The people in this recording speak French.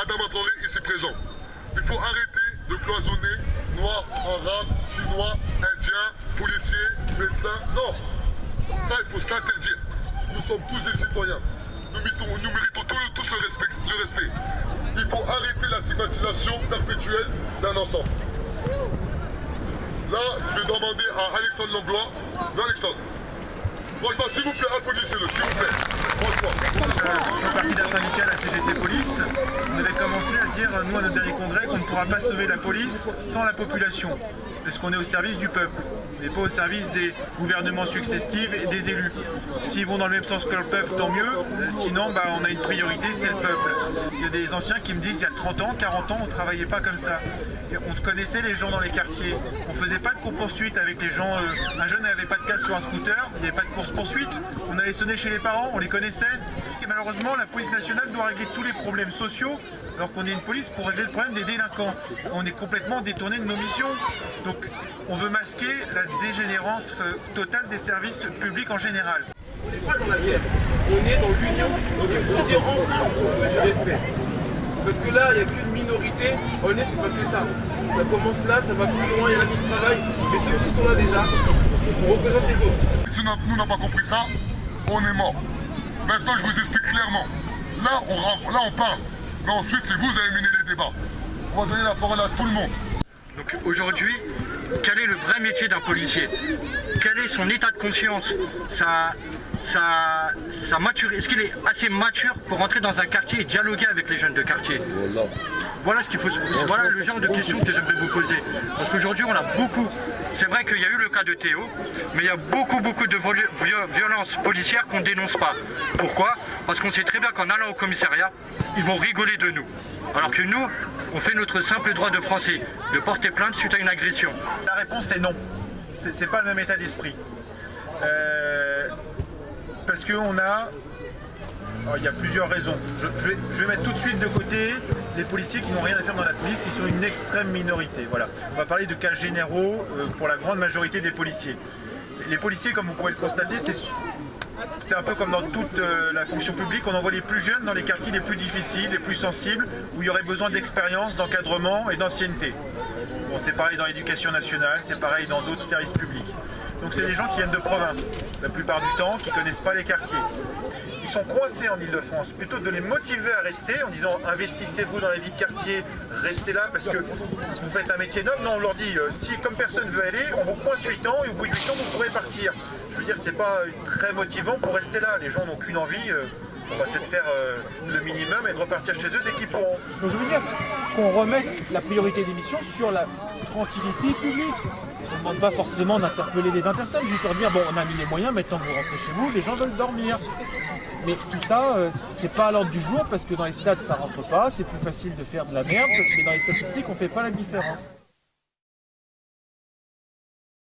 Adama Traoré ici présent. Il faut arrêter de cloisonner noirs, arabes, chinois, indiens, policiers, médecins. Non, ça il faut se l'interdire. Nous sommes tous des citoyens. Nous méritons tous le respect. Il faut arrêter la stigmatisation perpétuelle d'un ensemble. Là, je vais demander à Alexandre Langlois. Non, Alexandre. Franchement, s'il vous plaît, applaudissez-le, s'il vous plaît. Franchement. Le parti d'un syndicat, la CGT Police, on avait commencé à dire, nous, à notre dernier congrès, qu'on ne pourra pas sauver la police sans la population. Parce qu'on est au service du peuple. On n'est pas au service des gouvernements successifs et des élus. S'ils vont dans le même sens que le peuple, tant mieux. Sinon, on a une priorité, c'est le peuple. Il y a des anciens qui me disent, il y a 30 ans, 40 ans, on ne travaillait pas comme ça. Et on connaissait les gens dans les quartiers. On ne faisait pas de course-poursuite avec les gens. Un jeune n'avait pas de casse sur un scooter, il n'y avait pas de course-poursuite. On allait sonner chez les parents, on les connaissait. Et malheureusement, la police nationale doit régler tous les problèmes sociaux, alors qu'on est une police pour régler le problème des délinquants. On est complètement détourné de nos missions. Donc, on veut masquer la dégénérance totale des services publics en général. On n'est pas dans la guerre, on est dans l'union, on est ensemble, on veut du respect. Parce que là, il n'y a qu'une minorité, on est, c'est pas que ça. Ça commence là, ça va plus loin, il y en a qui travaillent, mais ceux qui sont là déjà, on représente les autres. Si nous n'avons pas compris ça, on est mort. Maintenant, je vous explique clairement. Là, on parle. Mais ensuite, c'est vous qui allez mener les débats. On va donner la parole à tout le monde. Donc aujourd'hui, quel est le vrai métier d'un policier? Quel est son état de conscience? Sa maturité? Est-ce qu'il est assez mature pour entrer dans un quartier et dialoguer avec les jeunes de quartier? Voilà ce qu'il faut. Voilà le genre de questions que j'aimerais vous poser. Parce qu'aujourd'hui, on a beaucoup. C'est vrai qu'il y a eu le cas de Théo, mais il y a beaucoup de violences policières qu'on ne dénonce pas. Pourquoi? Parce qu'on sait très bien qu'en allant au commissariat, ils vont rigoler de nous. Alors que nous, on fait notre simple droit de français, de porter plainte suite à une agression. La réponse est non. C'est pas le même état d'esprit. Parce qu'on a... Alors, il y a plusieurs raisons. Je vais mettre tout de suite de côté les policiers qui n'ont rien à faire dans la police, qui sont une extrême minorité. Voilà. On va parler de cas généraux pour la grande majorité des policiers. Les policiers, comme vous pouvez le constater, c'est un peu comme dans toute la fonction publique, on envoie les plus jeunes dans les quartiers les plus difficiles, les plus sensibles, où il y aurait besoin d'expérience, d'encadrement et d'ancienneté. Bon, c'est pareil dans l'éducation nationale, c'est pareil dans d'autres services publics. Donc c'est des gens qui viennent de province, la plupart du temps, qui ne connaissent pas les quartiers. Ils sont coincés en Ile-de-France. Plutôt que de les motiver à rester en disant investissez-vous dans la vie de quartier, restez là parce que si vous faites un métier noble, non, on leur dit si comme personne veut aller, on vous coince 8 ans et au bout de 8 ans vous pourrez partir. Je veux dire, c'est pas très motivant pour rester là. Les gens n'ont qu'une envie, c'est de faire le minimum et de repartir chez eux dès qu'ils pourront. Donc je veux dire qu'on remette la priorité des missions sur la tranquillité publique. On ne demande pas forcément d'interpeller les 20 personnes, juste leur dire bon on a mis les moyens, maintenant vous rentrez chez vous, les gens veulent dormir. Mais tout ça, c'est pas à l'ordre du jour parce que dans les stades ça rentre pas, c'est plus facile de faire de la merde parce que dans les statistiques on fait pas la différence.